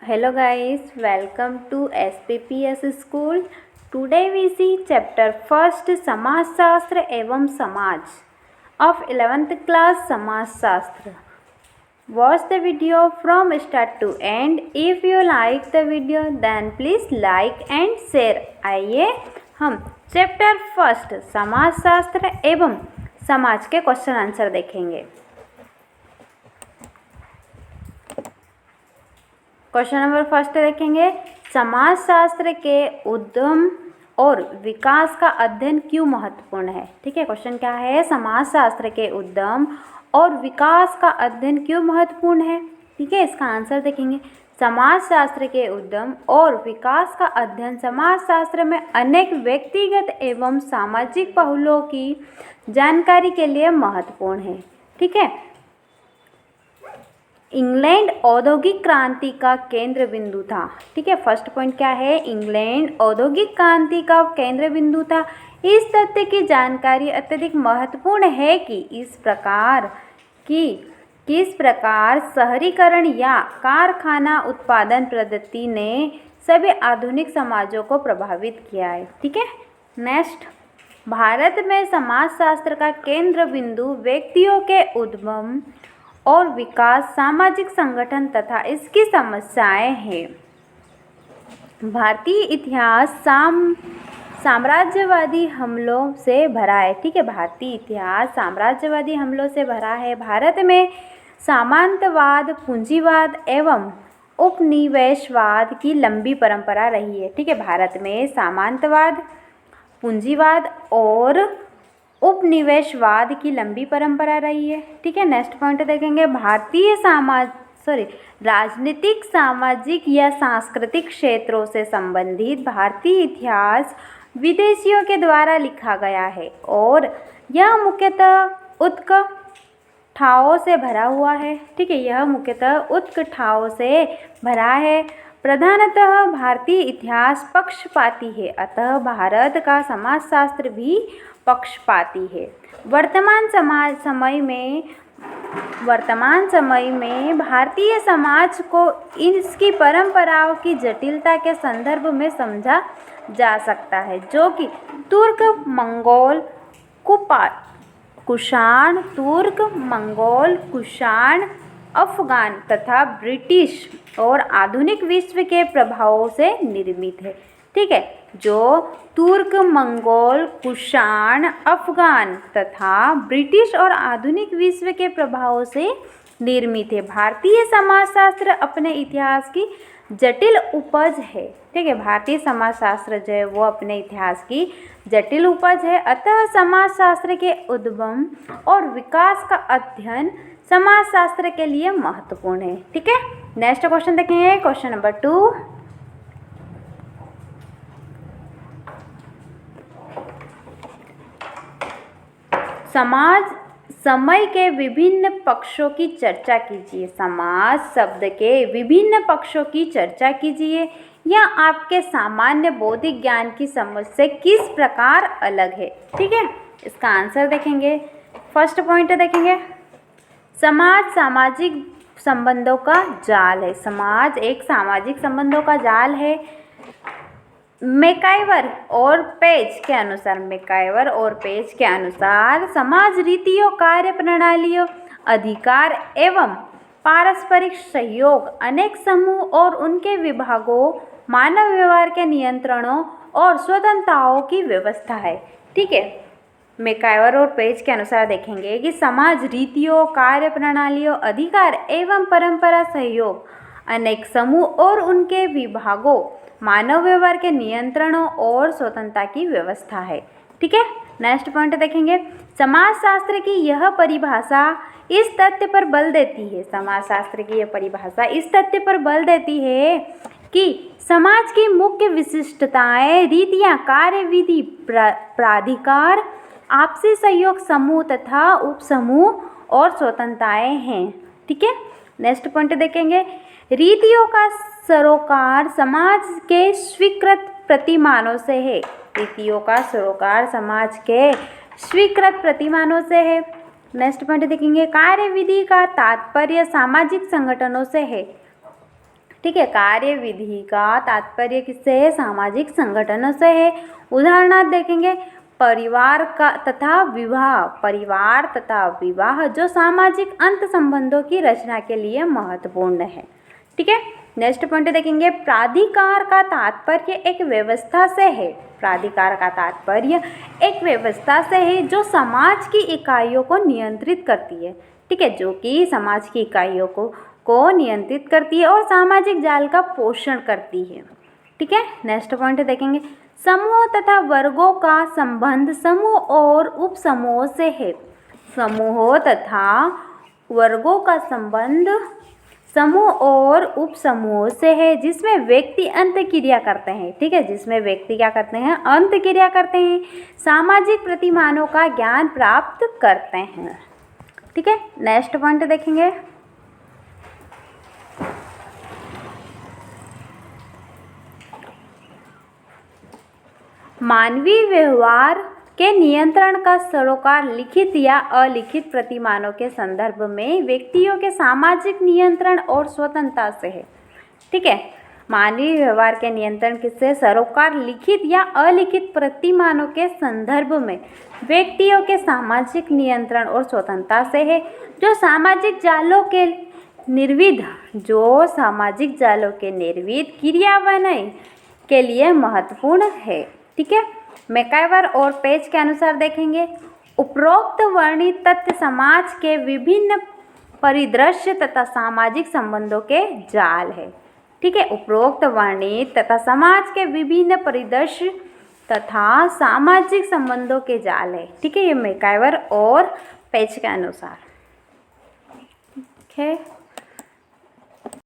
Hello guys, welcome to SPPS School. Today we see chapter first समाज शास्त्र एवं समाज of 11th class समाज शास्त्र. Watch the video from start to end. If you like the video then please like and share. आइए हम chapter first समाज शास्त्र एवं समाज के क्वेश्चन आंसर देखेंगे. क्वेश्चन नंबर फर्स्ट देखेंगे, समाजशास्त्र के उद्गम और विकास का अध्ययन क्यों महत्वपूर्ण है. ठीक है, क्वेश्चन क्या है, समाजशास्त्र के उद्गम और विकास का अध्ययन क्यों महत्वपूर्ण है. ठीक है, इसका आंसर देखेंगे. समाजशास्त्र के उद्गम और विकास का अध्ययन समाजशास्त्र में अनेक व्यक्तिगत एवं सामाजिक पहलुओं की जानकारी के लिए महत्वपूर्ण है. ठीक है, इंग्लैंड औद्योगिक क्रांति का केंद्र बिंदु था. ठीक है, फर्स्ट पॉइंट क्या है, इंग्लैंड औद्योगिक क्रांति का केंद्र बिंदु था. इस तथ्य की जानकारी अत्यधिक महत्वपूर्ण है कि किस प्रकार शहरीकरण या कारखाना उत्पादन पद्धति ने सभी आधुनिक समाजों को प्रभावित किया है. ठीक है, नेक्स्ट, भारत में समाजशास्त्र का केंद्र बिंदु व्यक्तियों के उद्गम और विकास, सामाजिक संगठन तथा इसकी समस्याएं हैं. भारतीय इतिहास साम्राज्यवादी हमलों से भरा है. ठीक है, भारतीय इतिहास साम्राज्यवादी हमलों से भरा है. भारत में सामंतवाद, पूंजीवाद एवं उपनिवेशवाद की लंबी परंपरा रही है. ठीक है, भारत में सामंतवाद, पूंजीवाद और उपनिवेशवाद की लंबी परंपरा रही है. ठीक है, नेक्स्ट पॉइंट देखेंगे, राजनीतिक, सामाजिक या सांस्कृतिक क्षेत्रों से संबंधित भारतीय इतिहास विदेशियों के द्वारा लिखा गया है और यह मुख्यतः उत्कंठाओं से भरा हुआ है. ठीक है, यह मुख्यतः उत्कंठाओं से भरा है. प्रधानतः भारतीय इतिहास पक्षपाती है, अतः भारत का समाजशास्त्र भी पक्षपाती है. वर्तमान समय में भारतीय समाज को इसकी परंपराओं की जटिलता के संदर्भ में समझा जा सकता है, जो कि तुर्क, मंगोल, कुषाण, अफगान तथा ब्रिटिश और आधुनिक विश्व के प्रभावों से निर्मित है. ठीक है, जो तुर्क, मंगोल, कुषाण, अफगान तथा ब्रिटिश और आधुनिक विश्व के प्रभावों से निर्मित है. भारतीय समाजशास्त्र अपने इतिहास की जटिल उपज है. ठीक है, भारतीय समाजशास्त्र जो है वो अपने इतिहास की जटिल उपज है. अतः समाजशास्त्र के उद्गम और विकास का अध्ययन समाजशास्त्र के लिए महत्वपूर्ण है. ठीक है, नेक्स्ट क्वेश्चन देखेंगे, क्वेश्चन नंबर 2. समय के विभिन्न पक्षों की चर्चा कीजिए. समाज शब्द के विभिन्न पक्षों की चर्चा कीजिए. यह आपके सामान्य बौद्धिक ज्ञान की समझ से किस प्रकार अलग है. ठीक है, इसका आंसर देखेंगे. फर्स्ट पॉइंट देखेंगे, समाज सामाजिक संबंधों का जाल है. समाज एक सामाजिक संबंधों का जाल है. मैकाइवर और पेज के अनुसार समाज रीतियों, कार्य प्रणालियों, अधिकार एवं पारस्परिक सहयोग, अनेक समूह और उनके विभागों, मानव व्यवहार के नियंत्रणों और स्वतंत्रताओं की व्यवस्था है. ठीक है, मैकाइवर और पेज के अनुसार देखेंगे कि समाज रीतियों, कार्य प्रणालियों, अधिकार एवं परंपरा, सहयोग, अनेक समूह और उनके विभागों, मानव व्यवहार के नियंत्रणों और स्वतंत्रता की व्यवस्था है. ठीक है, नेक्स्ट पॉइंट देखेंगे, समाजशास्त्र की यह परिभाषा इस तथ्य पर बल देती है. समाजशास्त्र की यह परिभाषा इस तथ्य पर बल देती है कि समाज की मुख्य विशिष्टताएं, रीतियां, कार्यविधि, प्राधिकार, आपसी सहयोग, समूह तथा उपसमूह और स्वतंत्रताएं हैं. ठीक है, नेक्स्ट पॉइंट देखेंगे, रीतियों का सरोकार समाज के स्वीकृत प्रतिमानों से है. रीतियों का सरोकार समाज के स्वीकृत प्रतिमानों से है. नेक्स्ट पॉइंट देखेंगे, कार्यविधि का तात्पर्य सामाजिक संगठनों से है. ठीक है। कार्य विधि का तात्पर्य किससे है? सामाजिक संगठनों से है। उदाहरणार्थ देखेंगे, परिवार का तथा विवाह, परिवार तथा विवाह जो सामाजिक अंत संबंधों की रचना के लिए महत्वपूर्ण है। ठीक है। नेक्स्ट पॉइंट देखेंगे, प्राधिकार का तात्पर्य एक व्यवस्था से है। प्राधिकार का तात्पर्य एक व्यवस्था से है जो समाज की इकाइयों को नियंत्रित करती है। ठीक है, जो कि समाज की इकाइयों को नियंत्रित करती है और सामाजिक जाल का पोषण करती है। ठीक है। नेक्स्ट पॉइंट देखेंगे, समूह तथा वर्गों का संबंध समूह और उपसमूहों से है। समूहों तथा वर्गों का संबंध समूह और उपसमूहों से है जिसमें व्यक्ति अंत क्रिया करते हैं। ठीक है, जिसमें व्यक्ति क्या करते हैं? अंत क्रिया करते हैं, सामाजिक प्रतिमानों का ज्ञान प्राप्त करते हैं। ठीक है। नेक्स्ट पॉइंट देखेंगे, मानवीय व्यवहार के नियंत्रण का सरोकार लिखित या अलिखित प्रतिमानों के संदर्भ में व्यक्तियों के सामाजिक नियंत्रण और स्वतंत्रता से है। ठीक है, मानवीय व्यवहार के नियंत्रण किससे? सरोकार लिखित या अलिखित प्रतिमानों के संदर्भ में व्यक्तियों के सामाजिक नियंत्रण और स्वतंत्रता से है, जो सामाजिक जालों के निर्विध क्रियान्वयन के लिए महत्वपूर्ण है। ठीक है। मैकाइवर और पेज के अनुसार देखेंगे, उपरोक्त वर्णित तथ्य समाज के विभिन्न परिदृश्य तथा सामाजिक संबंधों के जाल है। ठीक है, उपरोक्त वर्णित तथा समाज के विभिन्न परिदृश्य तथा सामाजिक संबंधों के जाल है। ठीक है, ये मैकाइवर और पेज के अनुसार। ठीक है।